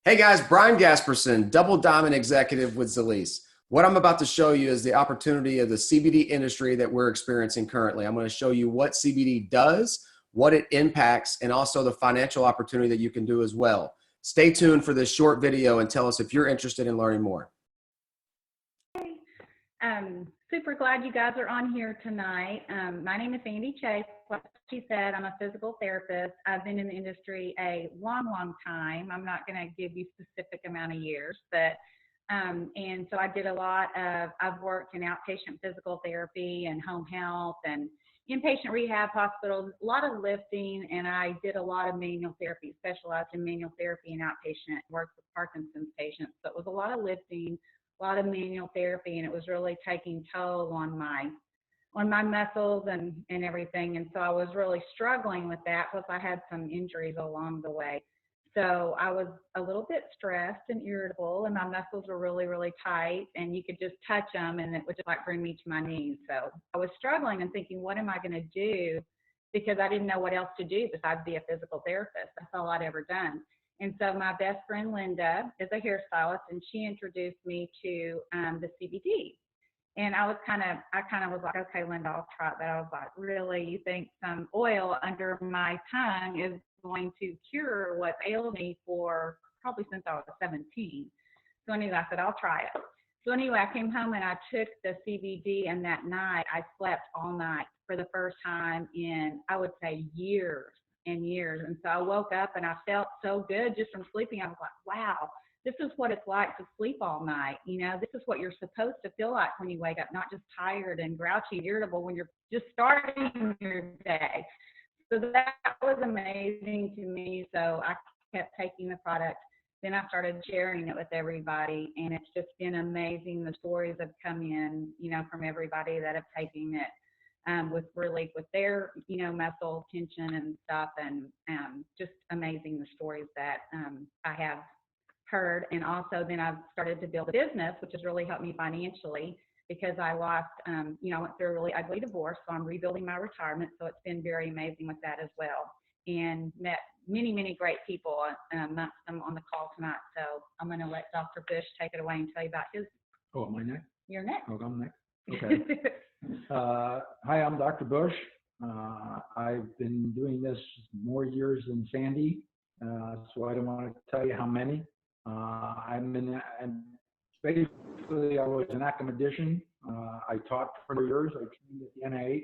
Hey guys, Brian Gasperson, Double Diamond Executive with Zilis. What I'm about to show you is the opportunity of the CBD industry that we're experiencing currently. I'm going to show you what CBD does, what it impacts, and also the financial opportunity that you can do as well. Stay tuned for this short video and tell us if you're interested in learning more. Super glad you guys are on here tonight. My name is Sandy Chase. Like she said, I'm a physical therapist. I've been in the industry a long time. I'm not going to give you specific amount of years, but and so I did a lot of, I've worked in outpatient physical therapy and home health and inpatient rehab hospitals, a lot of lifting, and I did a lot of manual therapy, specialized in manual therapy and outpatient, worked with Parkinson's patients. So it was a lot of lifting, a lot of manual therapy, and it was really taking toll on my muscles and everything. And so I was really struggling with that, plus I had some injuries along the way. So I was a little bit stressed and irritable, and my muscles were really tight, and you could just touch them and it would just like bring me to my knees. So I was struggling and thinking, what am I going to do? Because I didn't know what else to do besides be a physical therapist. That's all I'd ever done. And so my best friend Linda is a hairstylist, and she introduced me to the CBD. And I kind of was like, okay, Linda, I'll try it. But I was like, really, you think some oil under my tongue is going to cure what ailed me for probably since I was 17? So anyway, I said, I'll try it. So anyway, I came home and I took the CBD, and that night I slept all night for the first time in, I would say, years and years. And so I woke up and I felt so good just from sleeping. I was like, wow, this is what it's like to sleep all night. You know, this is what you're supposed to feel like when you wake up, not just tired and grouchy and irritable when you're just starting your day. So that was amazing to me. So I kept taking the product. Then I started sharing it with everybody, and it's just been amazing. The stories have come in, you know, from everybody that have taken it with relief with their, you know, muscle tension and stuff, and just amazing the stories that I have heard. And also then I've started to build a business, which has really helped me financially because I lost, you know, I went through a really ugly divorce. So I'm rebuilding my retirement. So it's been very amazing with that as well. And met many great people amongst them on the call tonight. So I'm going to let Dr. Bush take it away and tell you about his. Oh, am I next? You're next. Oh, I'm next. Okay. Hi, I'm Dr. Bush. I've been doing this more years than Sandy, so I don't want to tell you how many. Basically, I was an academician. I taught for 4 years. I trained at the NIH.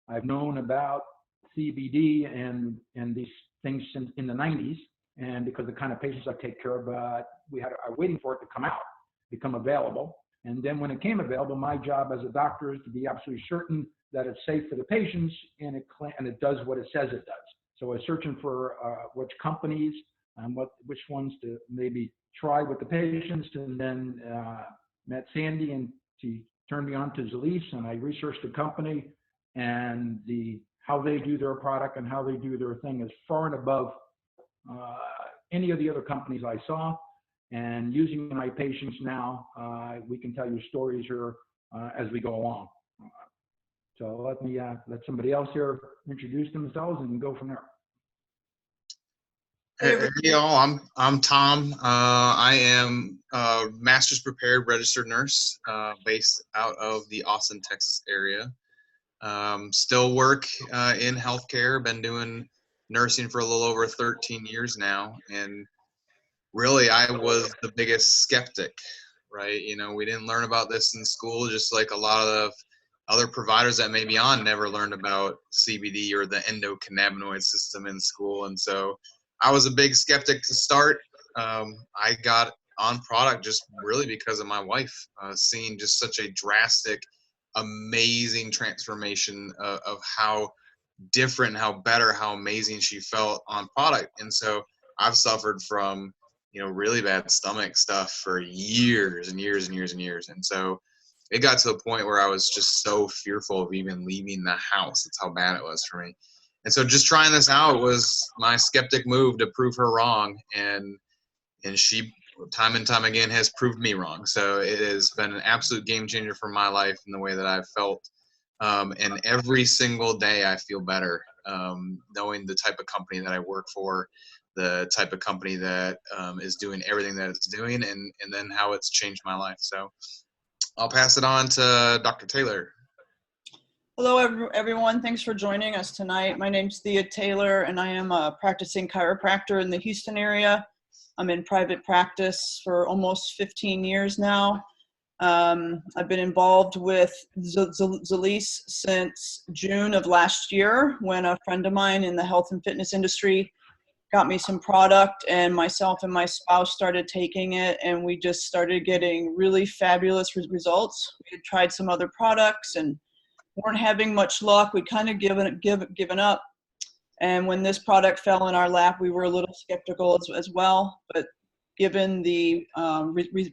I've known about CBD and these things since in the 90s, and because of the kind of patients I take care of, but I was waiting for it to come out, become available. And then when it came available, my job as a doctor is to be absolutely certain that it's safe for the patients and it does what it says it does. So I was searching for which companies and which ones to maybe try with the patients, and then met Sandy, and she turned me on to Zilis, and I researched the company, and how they do their product and how they do their thing is far and above any of the other companies I saw. And using my patients now, we can tell you stories here as we go along. So let me let somebody else here introduce themselves and go from there. Hey y'all, I'm Tom. I am a master's prepared registered nurse based out of the Austin, Texas area. Still work in healthcare, been doing nursing for a little over 13 years now, and really I was the biggest skeptic, right? You know, we didn't learn about this in school, just like a lot of other providers that may be on never learned about CBD or the endocannabinoid system in school. And so I was a big skeptic to start. I got on product just really because of my wife, seeing just such a drastic, amazing transformation of how different, how better, how amazing she felt on product. And so I've suffered from, you know, really bad stomach stuff for years and years and years and years. And so it got to the point where I was just so fearful of even leaving the house. That's how bad it was for me. And so just trying this out was my skeptic move to prove her wrong. And she, time and time again, has proved me wrong. So it has been an absolute game changer for my life in the way that I've felt. And every single day I feel better, knowing the type of company that I work for, the type of company that is doing everything that it's doing, and then how it's changed my life. So I'll pass it on to Dr. Taylor. Hello, everyone. Thanks for joining us tonight. My name's Thea Taylor, and I am a practicing chiropractor in the Houston area. I'm in private practice for almost 15 years now. I've been involved with Zilis since June of last year, when a friend of mine in the health and fitness industry got me some product, and myself and my spouse started taking it, and we just started getting really fabulous results. We had tried some other products and weren't having much luck. We'd kind of given up. And when this product fell in our lap, we were a little skeptical as well. But given the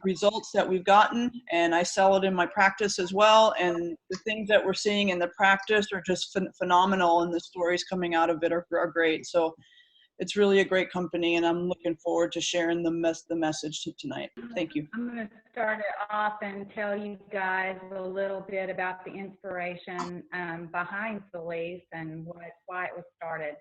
results that we've gotten, and I sell it in my practice as well, and the things that we're seeing in the practice are just phenomenal, and the stories coming out of it are great. So it's really a great company, and I'm looking forward to sharing the message tonight. Thank you. I'm going to start it off and tell you guys a little bit about the inspiration behind Zilis and why it was started.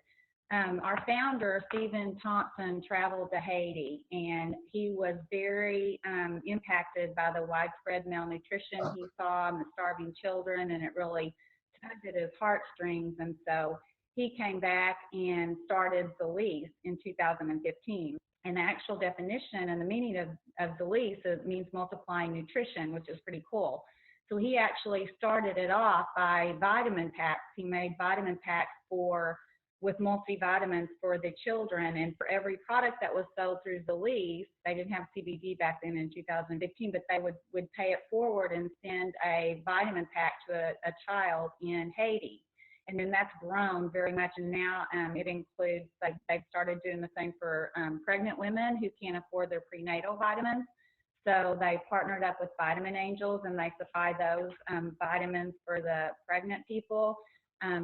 Our founder, Stephen Thompson, traveled to Haiti, and he was very impacted by the widespread malnutrition he saw and the starving children, and it really tugged at his heartstrings. And so he came back and started Zilis in 2015. And the actual definition and the meaning of Zilis, it means multiplying nutrition, which is pretty cool. So he actually started it off by vitamin packs. He made vitamin packs with multivitamins for the children. And for every product that was sold through Zilis, they didn't have CBD back then in 2015, but they would pay it forward and send a vitamin pack to a child in Haiti. And then that's grown very much, and now it includes, they've started doing the same for pregnant women who can't afford their prenatal vitamins. So they partnered up with Vitamin Angels, and they supply those vitamins for the pregnant people,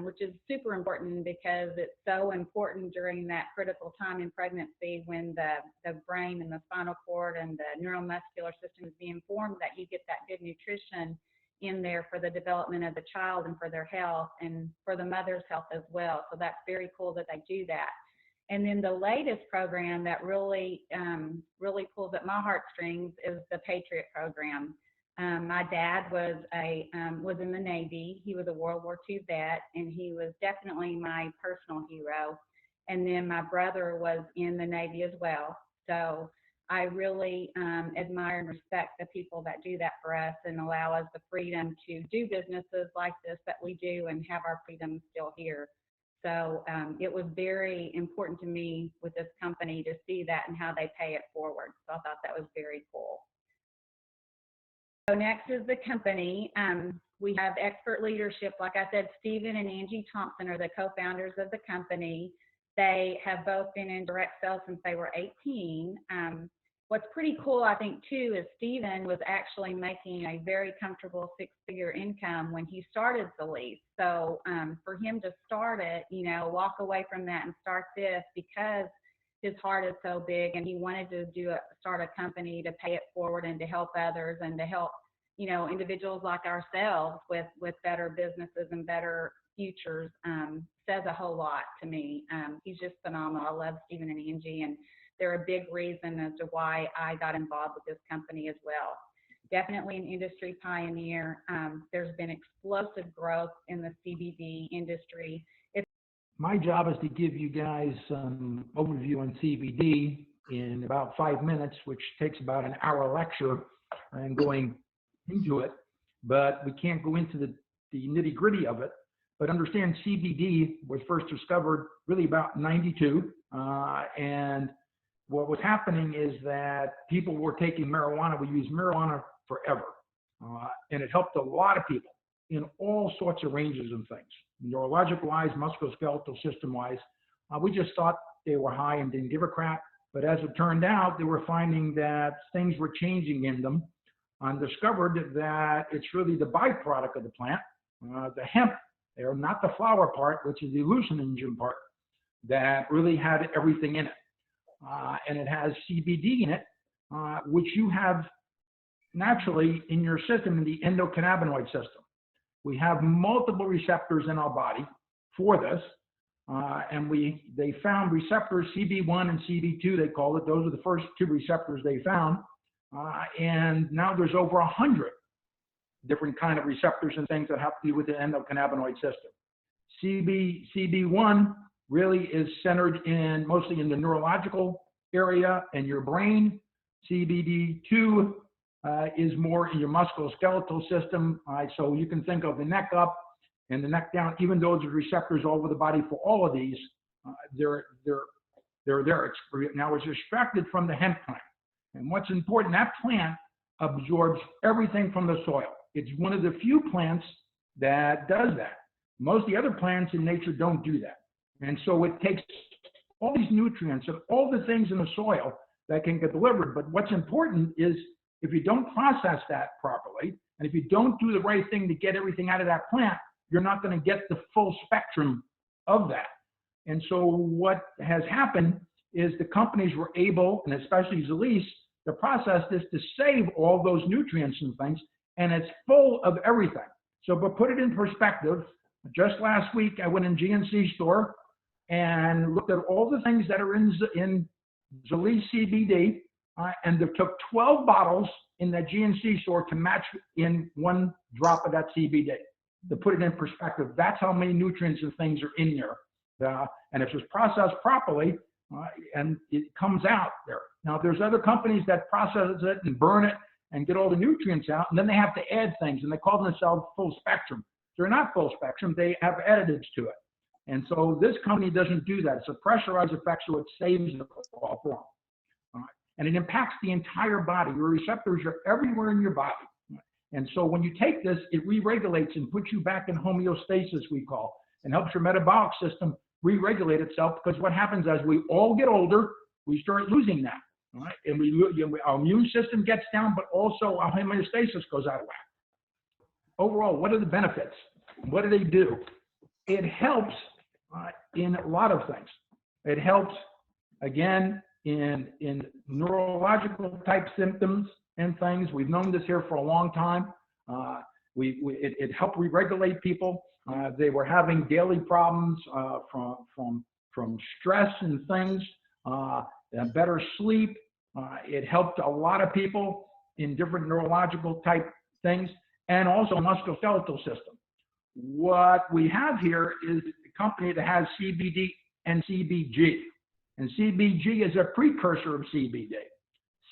which is super important because it's so important during that critical time in pregnancy when the brain and the spinal cord and the neuromuscular system is being formed, that you get that good nutrition in there for the development of the child and for their health and for the mother's health as well. So that's very cool that they do that. And then the latest program that really pulls at my heartstrings is the Patriot program. My dad was in the Navy. He was a World War II vet, and he was definitely my personal hero. And then my brother was in the Navy as well. So I really admire and respect the people that do that for us and allow us the freedom to do businesses like this that we do and have our freedom still here. So it was very important to me with this company to see that and how they pay it forward. So I thought that was very cool. So next is the company. We have expert leadership. Like I said, Stephen and Angie Thompson are the co-founders of the company. They have both been in direct sales since they were 18. What's pretty cool, I think, too, is Stephen was actually making a very comfortable six-figure income when he started Zilis. So for him to start it, walk away from that and start this because his heart is so big and he wanted to start a company to pay it forward and to help others and to help, individuals like ourselves with better businesses and better futures, says a whole lot to me. He's just phenomenal. I love Stephen and Angie, and they're a big reason as to why I got involved with this company as well. Definitely an industry pioneer. There's been explosive growth in the CBD industry. My job is to give you guys some overview on CBD in about 5 minutes, which takes about an hour lecture and going into it, but we can't go into the nitty gritty of it. But understand CBD was first discovered really about 92, and what was happening is that people were taking marijuana. We used marijuana forever, and it helped a lot of people in all sorts of ranges of things, neurologic-wise, musculoskeletal system-wise. We just thought they were high and didn't give a crap. But as it turned out, they were finding that things were changing in them, and discovered that it's really the byproduct of the plant, the hemp, or not the flower part, which is the hallucinogen part, that really had everything in it. And it has CBD in it, which you have naturally in your system, in the endocannabinoid system. We have multiple receptors in our body for this, and they found receptors CB1 and CB2, they call it. Those are the first two receptors they found. And now there's over 100 different kind of receptors and things that have to do with the endocannabinoid system. CB1 really is centered mostly in the neurological area and your brain. CBD2 is more in your musculoskeletal system. So you can think of the neck up and the neck down, even though there's receptors all over the body for all of these, they're there. Now it's extracted from the hemp plant. And what's important, that plant absorbs everything from the soil. It's one of the few plants that does that. Most of the other plants in nature don't do that. And so it takes all these nutrients and all the things in the soil that can get delivered. But what's important is if you don't process that properly, and if you don't do the right thing to get everything out of that plant, you're not going to get the full spectrum of that. And so what has happened is the companies were able, and especially Zilis, to process this to save all those nutrients and things, and it's full of everything. So, but put it in perspective, just last week I went in GNC store and looked at all the things that are in Zilis CBD, and they took 12 bottles in that GNC store to match in one drop of that CBD. To put it in perspective, that's how many nutrients and things are in there. And if it's processed properly, and it comes out there. Now, there's other companies that process it and burn it and get all the nutrients out, and then they have to add things, and they call themselves full spectrum. They're not full spectrum. They have additives to it. And so this company doesn't do that. It's a pressurized effect, so it saves the all form. And it impacts the entire body. Your receptors are everywhere in your body. And so when you take this, it re-regulates and puts you back in homeostasis, we call, and helps your metabolic system re-regulate itself, because what happens as we all get older, we start losing that, right? And our immune system gets down, but also our homeostasis goes out of whack. Overall, what are the benefits? What do they do? It helps in a lot of things. It helps, again, in neurological type symptoms and things. We've known this here for a long time. It helped re-regulate people. They were having daily problems from stress and things, better sleep. It helped a lot of people in different neurological type things, and also musculoskeletal system. What we have here is a company that has CBD and CBG. And CBG is a precursor of CBD.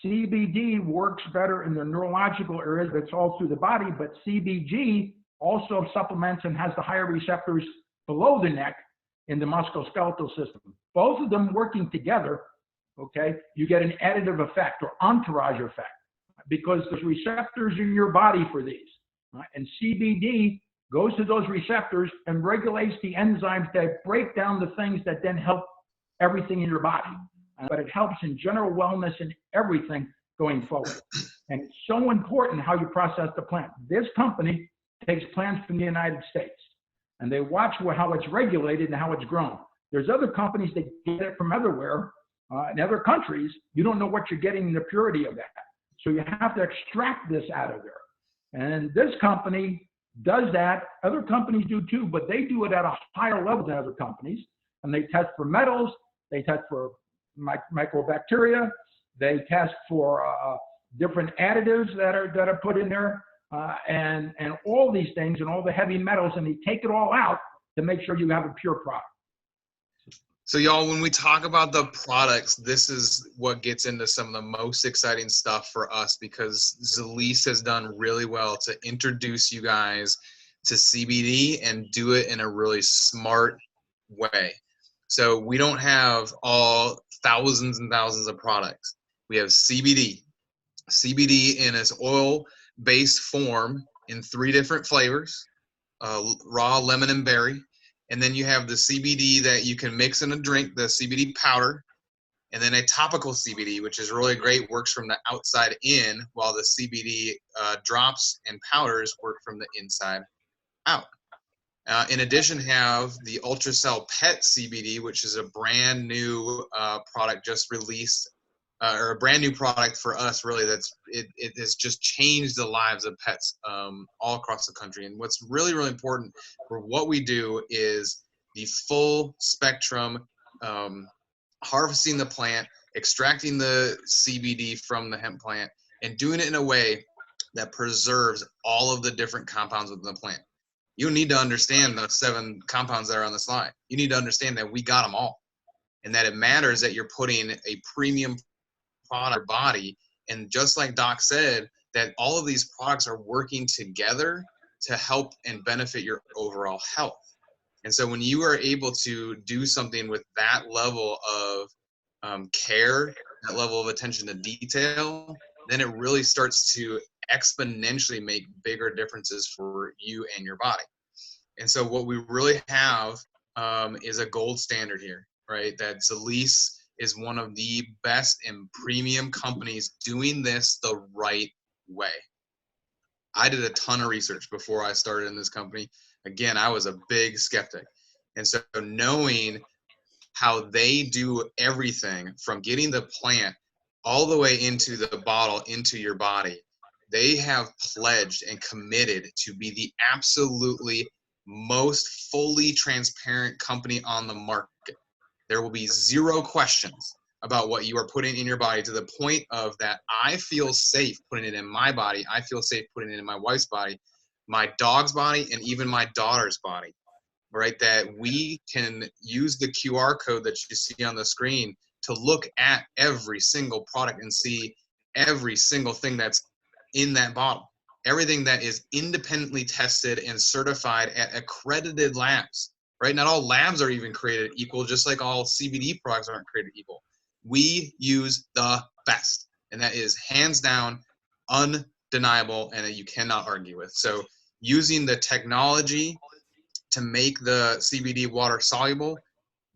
CBD works better in the neurological areas, but it's all through the body, but CBG also supplements and has the higher receptors below the neck in the musculoskeletal system. Both of them working together, okay, you get an additive effect or entourage effect, because there's receptors in your body for these. Right? And CBD goes to those receptors and regulates the enzymes that break down the things that then help everything in your body. But it helps in general wellness and everything going forward. And it's so important how you process the plant. This company takes plants from the United States, and they watch how it's regulated and how it's grown. There's other companies that get it from everywhere. In other countries, you don't know what you're getting in the purity of that. So you have to extract this out of there. And this company does that. Other companies do too, but they do it at a higher level than other companies. And they test for metals, they test for microbacteria, they test for different additives that are put in there, and all these things and all the heavy metals, and they take it all out to make sure you have a pure product. So y'all, when we talk about the products, this is what gets into some of the most exciting stuff for us, because Zilis has done really well to introduce you guys to CBD and do it in a really smart way. So we don't have all thousands and thousands of products. We have CBD. CBD in its oil-based form in 3 different flavors, raw, lemon, and berry. And then you have the CBD that you can mix in a drink, the CBD powder, and then a topical CBD, which is really great, works from the outside in, while the CBD drops and powders work from the inside out. In addition, have the Ultracell Pet CBD, which is a brand new product just released, or a brand new product for us, really. It has just changed the lives of pets all across the country. And what's really, really important for what we do is the full spectrum, harvesting the plant, extracting the CBD from the hemp plant, and doing it in a way that preserves all of the different compounds within the plant. You need to understand the 7 compounds that are on the slide. You need to understand that we got them all, and that it matters that you're putting a premium product in your body. And just like Doc said, that all of these products are working together to help and benefit your overall health. And so when you are able to do something with that level of care, that level of attention to detail, then it really starts to exponentially make bigger differences for you and your body. And so what we really have is a gold standard here, right? That Zilis is one of the best and premium companies doing this the right way. I did a ton of research before I started in this company. Again, I was a big skeptic. And so knowing how they do everything from getting the plant all the way into the bottle, into your body, they have pledged and committed to be the absolutely most fully transparent company on the market. There will be 0 questions about what you are putting in your body, to the point of that I feel safe putting it in my body. I feel safe putting it in my wife's body, my dog's body, and even my daughter's body, right? That we can use the QR code that you see on the screen to look at every single product and see every single thing that's in that bottle. Everything that is independently tested and certified at accredited labs, right? Not all labs are even created equal, just like all CBD products aren't created equal. We use the best, and that is hands down undeniable, and you cannot argue with. So using the technology to make the CBD water soluble,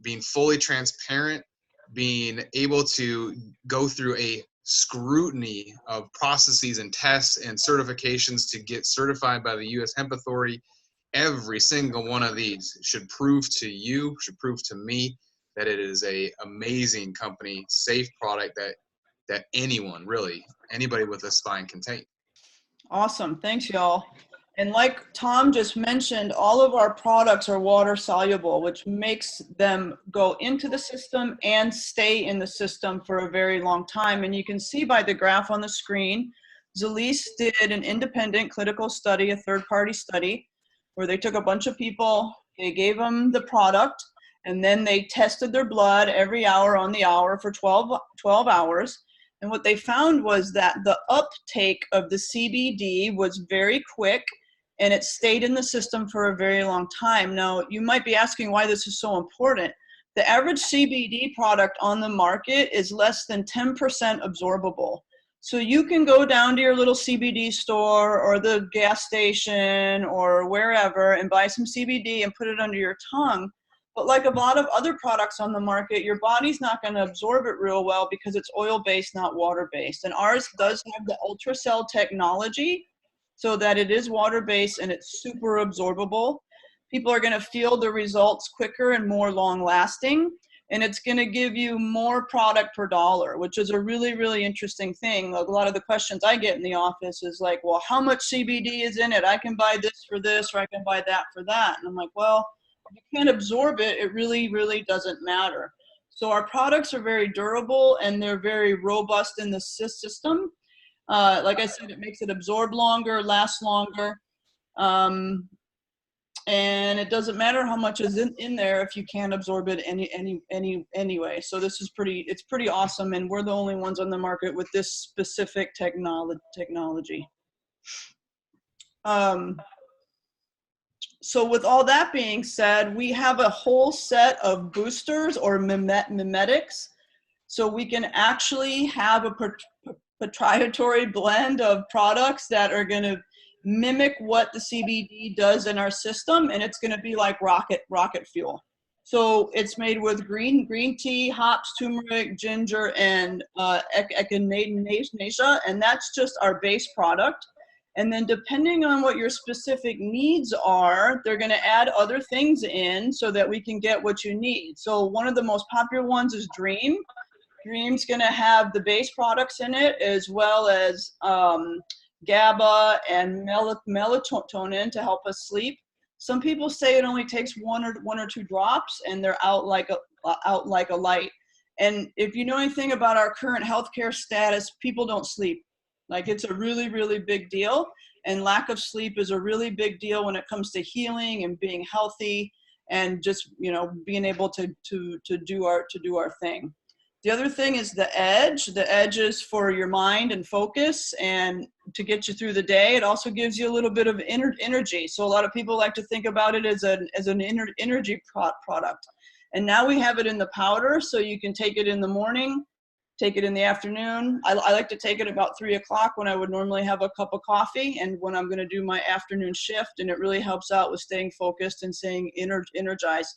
being fully transparent, being able to go through a scrutiny of processes and tests and certifications to get certified by the U.S. Hemp Authority, every single one of these should prove to you, should prove to me, that it is a amazing company, safe product that anyone, really, anybody with a spine can take. Awesome. Thanks, y'all. And like Tom just mentioned, all of our products are water soluble, which makes them go into the system and stay in the system for a very long time. And you can see by the graph on the screen, Zilis did an independent clinical study, a third-party study, where they took a bunch of people, they gave them the product, and then they tested their blood every hour on the hour for 12 hours. And what they found was that the uptake of the CBD was very quick, and it stayed in the system for a very long time. Now, you might be asking why this is so important. The average CBD product on the market is less than 10% absorbable. So you can go down to your little CBD store or the gas station or wherever and buy some CBD and put it under your tongue. But like a lot of other products on the market, your body's not going to absorb it real well because it's oil-based, not water-based. And ours does have the ultracell technology so that it is water-based and it's super absorbable. People are going to feel the results quicker and more long-lasting. And it's going to give you more product per dollar, which is a really, really interesting thing. Like a lot of the questions I get in the office is like, well, how much CBD is in it? I can buy this for this, or I can buy that for that. And I'm like, well, if you can't absorb it, it really, really doesn't matter. So our products are very durable and they're very robust in the system. Like I said, it makes it absorb longer, last longer. And it doesn't matter how much is in there if you can't absorb it anyway. So this is it's pretty awesome, and we're the only ones on the market with this specific technology. So with all that being said, we have a whole set of boosters or mimetics. So we can actually have a proprietary blend of products that are going to mimic what the CBD does in our system, and it's going to be like rocket fuel. So it's made with green tea, hops, turmeric, ginger, and echinacea, and that's just our base product. And then depending on what your specific needs are, they're going to add other things in so that we can get what you need. So one of the most popular ones is Dream. Dream's going to have the base products in it, as well as GABA and melatonin to help us sleep. Some people say it only takes one or two drops and they're out like a light. And if you know anything about our current healthcare status, people don't sleep. Like, it's a really, really big deal. And lack of sleep is a really big deal when it comes to healing and being healthy and just, you know, being able to do our thing. The other thing is the edge. The edge is for your mind and focus and to get you through the day. It also gives you a little bit of energy. So a lot of people like to think about it as an energy product. And now we have it in the powder, so you can take it in the morning, take it in the afternoon. I like to take it about 3 o'clock when I would normally have a cup of coffee and when I'm going to do my afternoon shift, and it really helps out with staying focused and staying energized.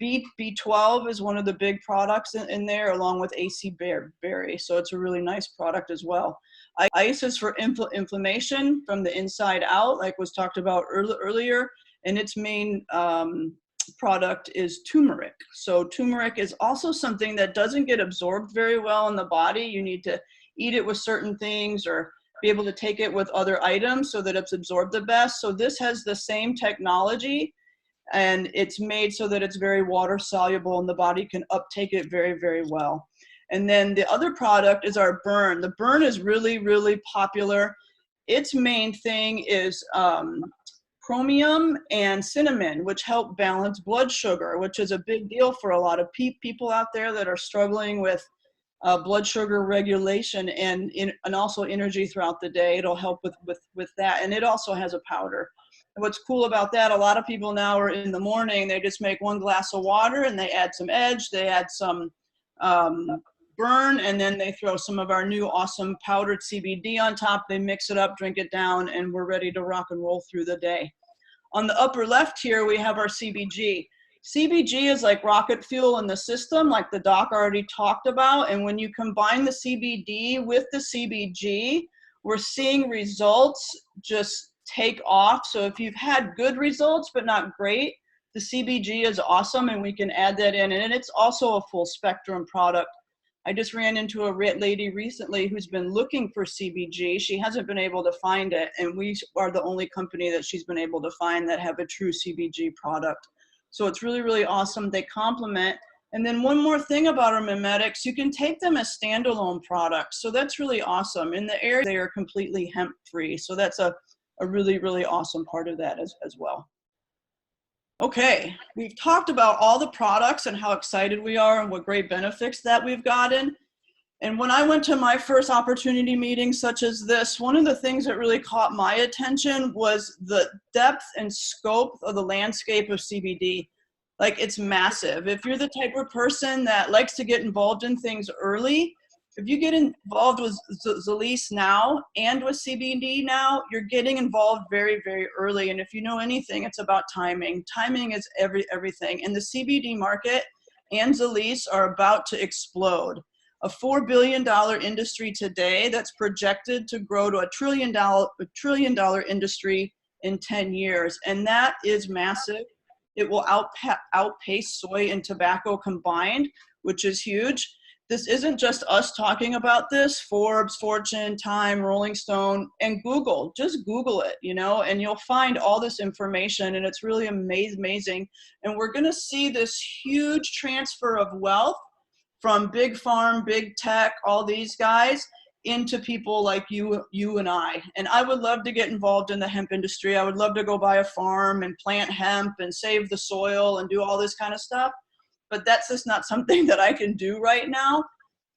B12 is one of the big products in there, along with AC berry, so it's a really nice product as well. Ice is for inflammation from the inside out, like was talked about earlier, and its main product is turmeric. So turmeric is also something that doesn't get absorbed very well in the body. You need to eat it with certain things or be able to take it with other items so that it's absorbed the best. So this has the same technology, and it's made so that it's very water soluble and the body can uptake it very, very well. And then the other product is our burn. The burn is really, really popular. Its main thing is chromium and cinnamon, which help balance blood sugar, which is a big deal for a lot of people out there that are struggling with blood sugar regulation and also energy throughout the day. It'll help with that. And it also has a powder. And what's cool about that, a lot of people now are in the morning, they just make 1 glass of water and they add some edge, they add some burn, and then they throw some of our new awesome powdered CBD on top. They mix it up, drink it down, and we're ready to rock and roll through the day. On the upper left here, we have our CBG. CBG is like rocket fuel in the system, like the doc already talked about. And when you combine the CBD with the CBG, we're seeing results just take off. So if you've had good results, but not great, the CBG is awesome and we can add that in. And it's also a full spectrum product. I just ran into a lady recently who's been looking for CBG. She hasn't been able to find it, and we are the only company that she's been able to find that have a true CBG product. So it's really, really awesome. They complement. And then one more thing about our mimetics, you can take them as standalone products. So that's really awesome. In the area, they are completely hemp-free. So that's a really, really awesome part of that as well. Okay, we've talked about all the products and how excited we are and what great benefits that we've gotten. And when I went to my first opportunity meeting such as this, one of the things that really caught my attention was the depth and scope of the landscape of CBD. Like, it's massive. If you're the type of person that likes to get involved in things early, if you get involved with Zilis now and with CBD now, you're getting involved very, very early. And if you know anything, it's about timing. Timing is everything. And the CBD market and Zilis are about to explode. A $4 billion industry today that's projected to grow to a $1 trillion industry in 10 years. And that is massive. It will outpace soy and tobacco combined, which is huge. This isn't just us talking about this. Forbes, Fortune, Time, Rolling Stone, and Google. Just Google it, you know, and you'll find all this information, and it's really amazing. And we're going to see this huge transfer of wealth from big farm, big tech, all these guys, into people like you and I. And I would love to get involved in the hemp industry. I would love to go buy a farm and plant hemp and save the soil and do all this kind of stuff. But that's just not something that I can do right now.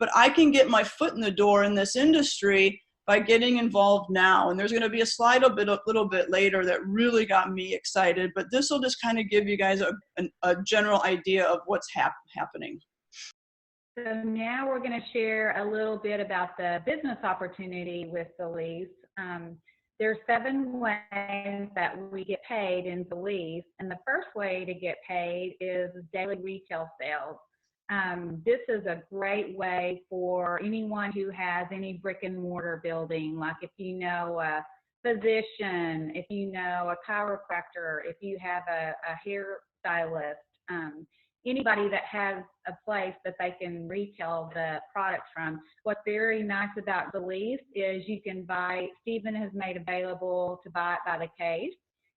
But I can get my foot in the door in this industry by getting involved now. And there's going to be a slide a little bit later that really got me excited. But this will just kind of give you guys a general idea of what's happening. So now we're going to share a little bit about the business opportunity with Zilis. There's 7 ways that we get paid in Zilis, and the first way to get paid is daily retail sales. This is a great way for anyone who has any brick and mortar building, like if you know a physician, if you know a chiropractor, if you have a hairstylist, anybody that has a place that they can retail the products from. What's very nice about Zilis is you can buy, Stephen has made available to buy it by the case.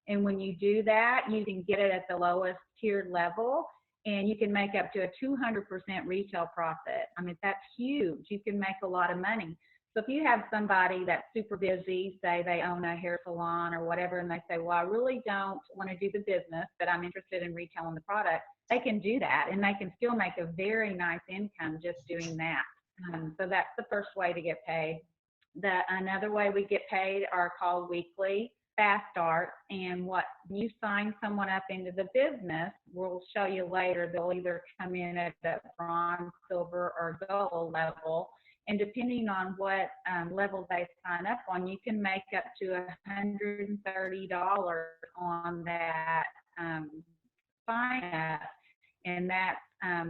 And when you do that, you can get it at the lowest tiered level, and you can make up to a 200% retail profit. I mean, that's huge. You can make a lot of money. So if you have somebody that's super busy, say they own a hair salon or whatever, and they say, well, I really don't want to do the business, but I'm interested in retailing the product, they can do that, and they can still make a very nice income just doing that. So that's the first way to get paid. Another way we get paid are called weekly fast starts. And what you sign someone up into the business, we'll show you later, they'll either come in at the bronze, silver, or gold level. And depending on what level they sign up on, you can make up to $130 on that sign up. And that's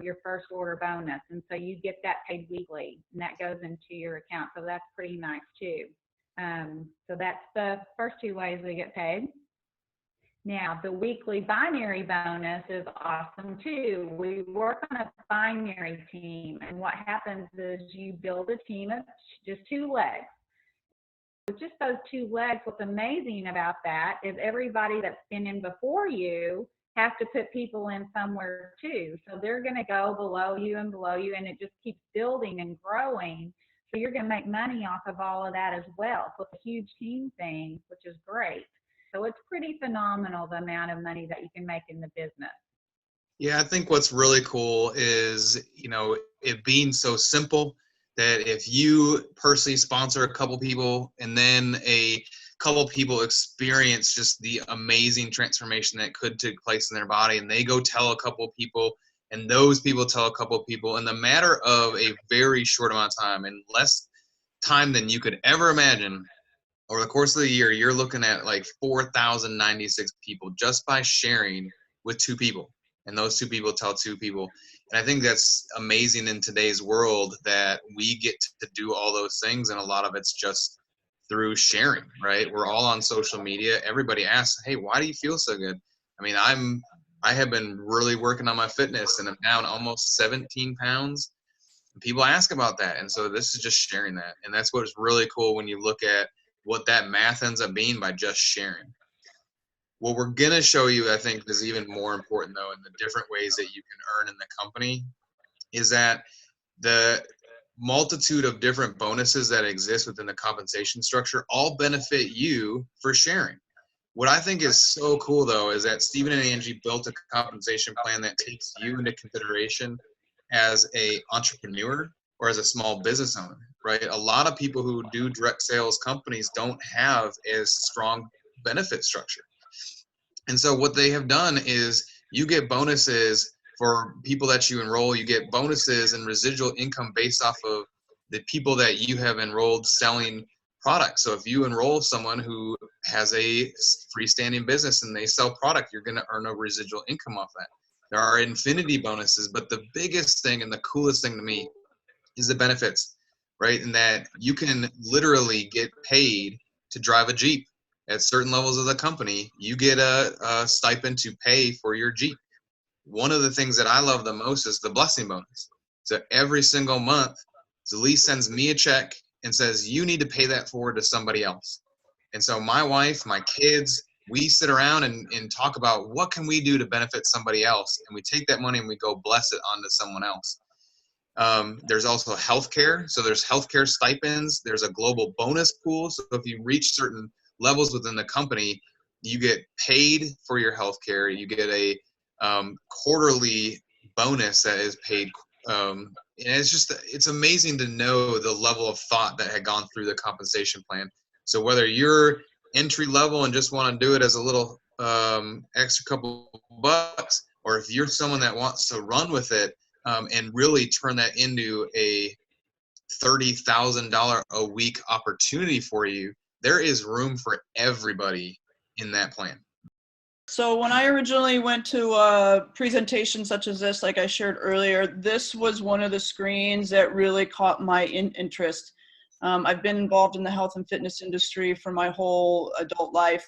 your first order bonus. And so you get that paid weekly, and that goes into your account. So that's pretty nice too. So that's the first two ways we get paid. Now, the weekly binary bonus is awesome too. We work on a binary team, and what happens is you build a team of just 2 legs. With just those 2 legs, what's amazing about that is everybody that's been in before you has to put people in somewhere too. So they're going to go below you, and it just keeps building and growing. So you're going to make money off of all of that as well. So it's a huge team thing, which is great. So it's pretty phenomenal, the amount of money that you can make in the business. Yeah, I think what's really cool is, it being so simple that if you personally sponsor a couple people and then a couple people experience just the amazing transformation that could take place in their body, and they go tell a couple people, and those people tell a couple people, in the matter of a very short amount of time, and less time than you could ever imagine, over the course of the year, you're looking at like 4,096 people just by sharing with 2 people. And those 2 people tell 2 people. And I think that's amazing in today's world that we get to do all those things. And a lot of it's just through sharing, right? We're all on social media. Everybody asks, hey, why do you feel so good? I mean, I have been really working on my fitness, and I'm down almost 17 pounds. And people ask about that. And so this is just sharing that. And that's what's really cool when you look at what that math ends up being by just sharing. What we're going to show you, I think, is even more important, though, in the different ways that you can earn in the company, is that the multitude of different bonuses that exist within the compensation structure all benefit you for sharing. What I think is so cool, though, is that Stephen and Angie built a compensation plan that takes you into consideration as an entrepreneur or as a small business owner, right? A lot of people who do direct sales companies don't have as strong benefit structure. And so what they have done is you get bonuses for people that you enroll. You get bonuses and residual income based off of the people that you have enrolled selling products. So if you enroll someone who has a freestanding business and they sell product, you're going to earn a residual income off that. There are infinity bonuses, but the biggest thing and the coolest thing to me is the benefits, right? And that you can literally get paid to drive a Jeep. At certain levels of the company, you get a stipend to pay for your Jeep. One of the things that I love the most is the blessing bonus. So every single month, Zilis sends me a check and says, you need to pay that forward to somebody else. And so my wife, my kids, we sit around and talk about what can we do to benefit somebody else. And we take that money and we go bless it onto someone else. There's also healthcare. So there's healthcare stipends. There's a global bonus pool. So if you reach certain levels within the company, you get paid for your healthcare. You get a quarterly bonus that is paid. And it's amazing to know the level of thought that had gone through the compensation plan. So whether you're entry level and just want to do it as a little extra couple bucks, or if you're someone that wants to run with it and really turn that into a $30,000 a week opportunity for you, there is room for everybody in that plan. So when I originally went to a presentation such as this, like I shared earlier, this was one of the screens that really caught my interest. I've been involved in the health and fitness industry for my whole adult life,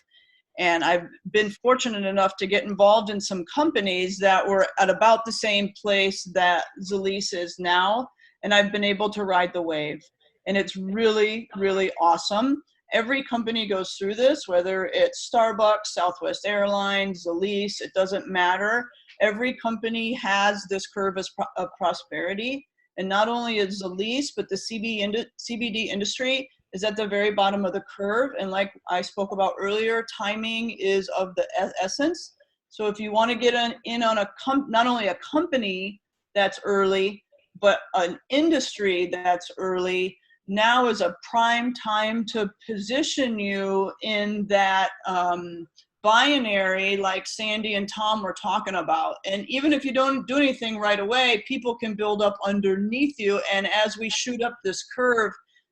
and I've been fortunate enough to get involved in some companies that were at about the same place that Zilis is now, and I've been able to ride the wave. And it's really, really awesome. Every company goes through this, whether it's Starbucks, Southwest Airlines, Zilis, it doesn't matter. Every company has this curve of prosperity. And not only is Zilis, but the CBD industry is at the very bottom of the curve. And like I spoke about earlier, timing is of the essence. So if you want to get in on not only a company that's early, but an industry that's early, now is a prime time to position you in that binary like Sandy and Tom were talking about. And even if you don't do anything right away, people can build up underneath you. And as we shoot up this curve,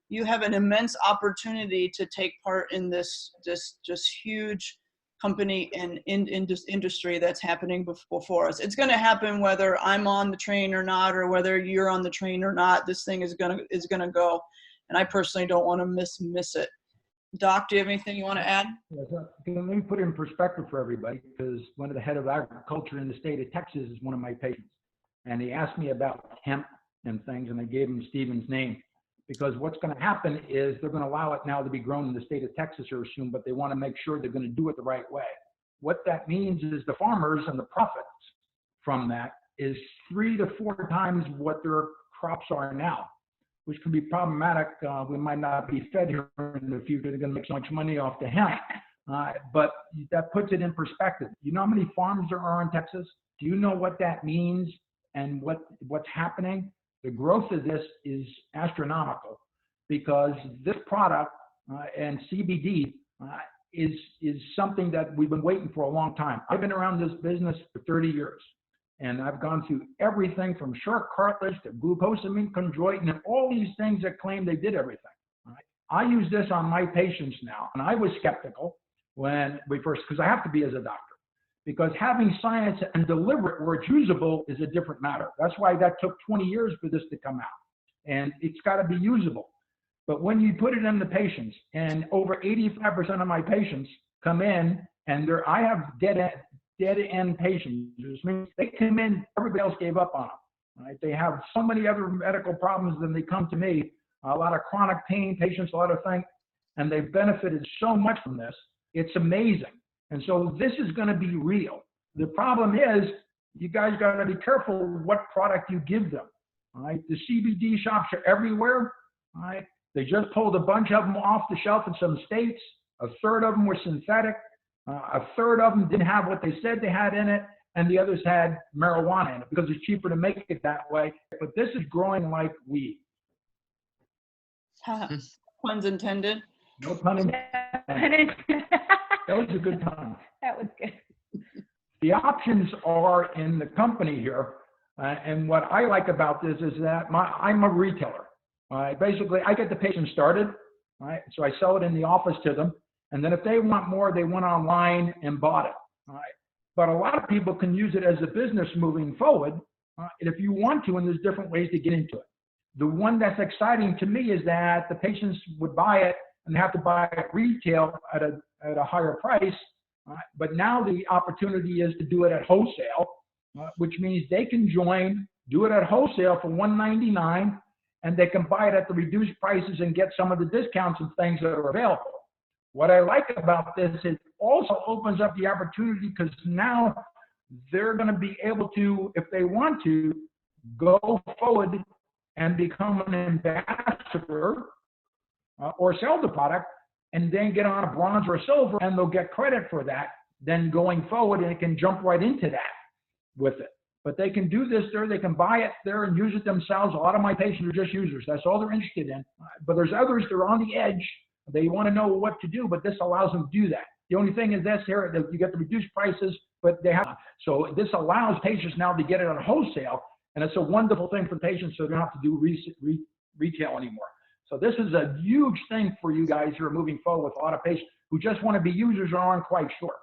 you have an immense opportunity to take part in this just huge company and industry that's happening before us. It's going to happen whether I'm on the train or not, or whether you're on the train or not. This thing is going to go, and I personally don't want to miss it. Doc, do you have anything you want to add? Yes, let me put it in perspective for everybody, because one of the head of agriculture in the state of Texas is one of my patients, and he asked me about hemp and things, and I gave him Stephen's name. Because what's going to happen is they're going to allow it now to be grown in the state of Texas here soon, but they want to make sure they're going to do it the right way. What that means is the farmers and the profits from that is 3 to 4 times what their crops are now, which can be problematic. We might not be fed here in the future. They're going to make so much money off the hemp. But that puts it in perspective. You know how many farms there are in Texas? Do you know what that means and what's happening? The growth of this is astronomical, because this product and CBD is something that we've been waiting for a long time. I've been around this business for 30 years, and I've gone through everything from short cartilage to glucosamine chondroitin and all these things that claim they did everything. Right? I use this on my patients now, and I was skeptical when we first, because I have to be as a doctor. Because having science and deliver it where it's usable is a different matter. That's why that took 20 years for this to come out. And it's got to be usable. But when you put it in the patients, and over 85% of my patients come in, and I have dead end patients, which means they come in, everybody else gave up on them. Right? They have so many other medical problems, then they come to me, a lot of chronic pain patients, a lot of things, and they've benefited so much from this. It's amazing. And so this is going to be real. The problem is, you guys got to be careful what product you give them. All right? The CBD shops are everywhere. All right? They just pulled a bunch of them off the shelf in some states. A third of them were synthetic. A third of them didn't have what they said they had in it, and the others had marijuana in it because it's cheaper to make it that way. But this is growing like weed. Puns intended. No pun intended. That was a good time. That was good. The options are in the company here. And what I like about this is that I'm a retailer. Basically, I get the patient started. Right? So I sell it in the office to them. And then if they want more, they went online and bought it. Right? But a lot of people can use it as a business moving forward. If you want to, and there's different ways to get into it. The one that's exciting to me is that the patients would buy it and have to buy it retail at a higher price. But now the opportunity is to do it at wholesale, which means they can join, do it at wholesale for $199, and they can buy it at the reduced prices and get some of the discounts and things that are available. What I like about this, it also opens up the opportunity, because now they're going to be able to, if they want to, go forward and become an ambassador or sell the product, and then get on a bronze or a silver, and they'll get credit for that. Then going forward, and it can jump right into that with it. But they can do this there. They can buy it there and use it themselves. A lot of my patients are just users. That's all they're interested in. But there's others that are on the edge. They want to know what to do, but this allows them to do that. The only thing is this here, that you get the reduced prices, but they have, so this allows patients now to get it on wholesale, and it's a wonderful thing for patients, so they don't have to do retail anymore. So this is a huge thing for you guys who are moving forward with a lot of patients who just want to be users or aren't quite sure.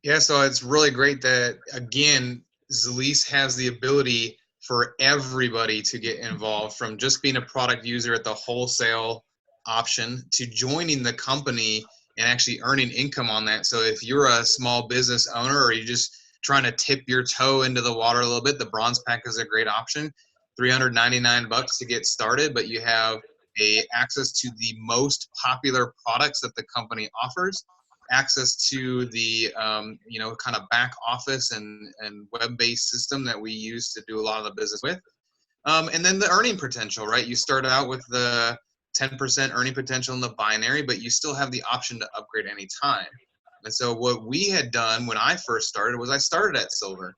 Yeah, so it's really great that, again, Zilis has the ability for everybody to get involved, from just being a product user at the wholesale option to joining the company and actually earning income on that. So if you're a small business owner, or you're just trying to tip your toe into the water a little bit, the bronze pack is a great option. $399 to get started, but you have access to the most popular products that the company offers, access to the kind of back office and web-based system that we use to do a lot of the business with. And then the earning potential, right? You start out with the 10% earning potential in the binary, but you still have the option to upgrade any time. And so what we had done when I first started was I started at silver.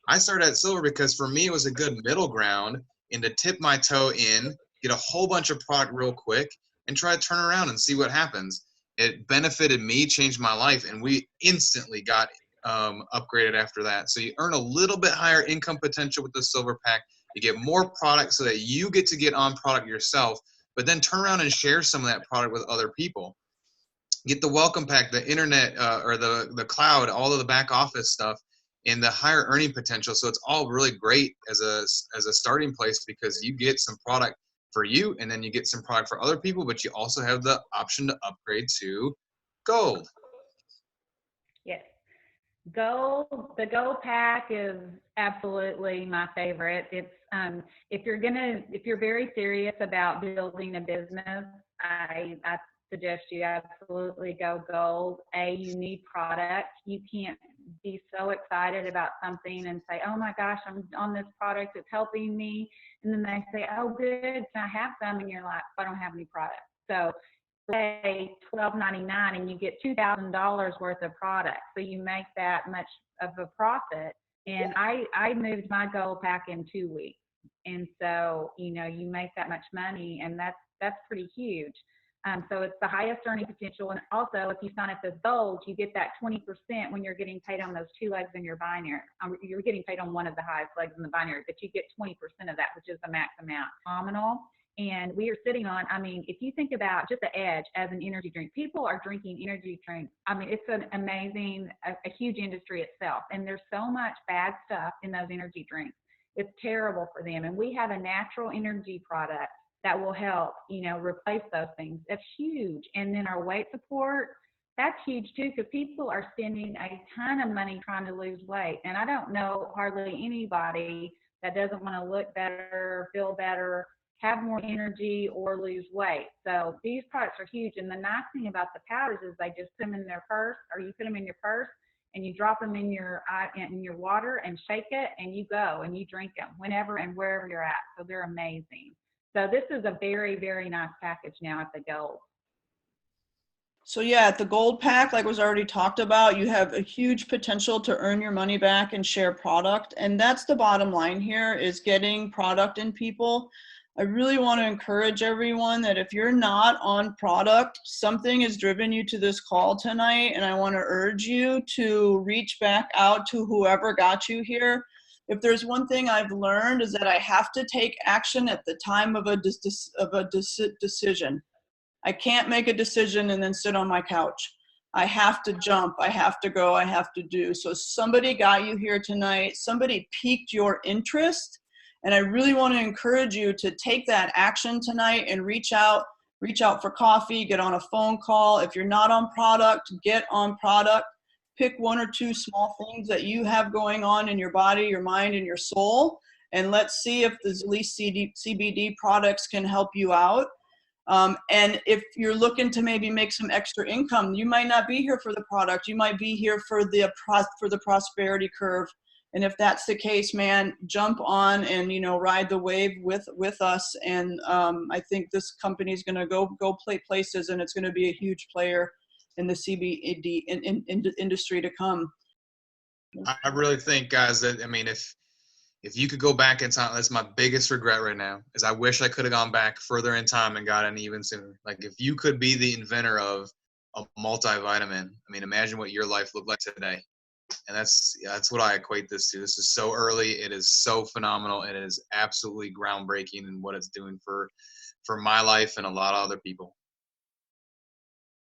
I started at silver because for me it was a good middle ground and to tip my toe in, get a whole bunch of product real quick, and try to turn around and see what happens. It benefited me, changed my life, and we instantly got upgraded after that. So you earn a little bit higher income potential with the silver pack. You get more product so that you get to get on product yourself, but then turn around and share some of that product with other people. Get the welcome pack, the internet or the cloud, all of the back office stuff, and the higher earning potential. So it's all really great as a starting place because you get some product for you and then you get some product for other people, but you also have the option to upgrade to gold. Yes. Gold, the Gold Pack is absolutely my favorite. It's if you're very serious about building a business, I suggest you absolutely go gold. You need product. You can't be so excited about something and say, oh my gosh, I'm on this product, it's helping me. And then they say, oh good, can I have some? And you're like, I don't have any product. So pay $12.99 and you get $2,000 worth of product. So you make that much of a profit. And I moved my gold pack in 2 weeks. And so, you make that much money, and that's pretty huge. So it's the highest earning potential. And also, if you sign up as gold, you get that 20% when you're getting paid on those 2 legs in your binary. You're getting paid on one of the highest legs in the binary, but you get 20% of that, which is the max amount. Phenomenal. And we are sitting on, if you think about just the edge as an energy drink, people are drinking energy drinks. It's an amazing, a huge industry itself. And there's so much bad stuff in those energy drinks. It's terrible for them. And we have a natural energy product that will help, replace those things. That's huge. And then our weight support, that's huge too, because people are spending a ton of money trying to lose weight. And I don't know hardly anybody that doesn't want to look better, feel better, have more energy, or lose weight. So these products are huge. And the nice thing about the powders is they just put them in their purse, or you put them in your purse and you drop them in your water and shake it, and you go and you drink them whenever and wherever you're at. So they're amazing. So this is a very, very nice package now at the Gold. So yeah, at the Gold Pack, like was already talked about, you have a huge potential to earn your money back and share product. And that's the bottom line here, is getting product in people. I really want to encourage everyone that if you're not on product, something has driven you to this call tonight, and I want to urge you to reach back out to whoever got you here. If there's one thing I've learned is that I have to take action at the time of a decision. I can't make a decision and then sit on my couch. I have to jump, I have to go, I have to do. So somebody got you here tonight, somebody piqued your interest, and I really want to encourage you to take that action tonight and reach out for coffee, get on a phone call. If you're not on product, get on product. Pick 1 or 2 small things that you have going on in your body, your mind, and your soul, and let's see if the Zilis CBD products can help you out. And if you're looking to maybe make some extra income, you might not be here for the product. You might be here for the prosperity curve. And if that's the case, man, jump on and, ride the wave with us. And I think this company is going to go play places, and it's going to be a huge player in the CBD industry to come. I really think, guys, that if you could go back in time, that's my biggest regret right now, is I wish I could have gone back further in time and got in even sooner. Like, if you could be the inventor of a multivitamin, imagine what your life looked like today. And that's what I equate this to. This is so early. It is so phenomenal. And it is absolutely groundbreaking in what it's doing for my life and a lot of other people.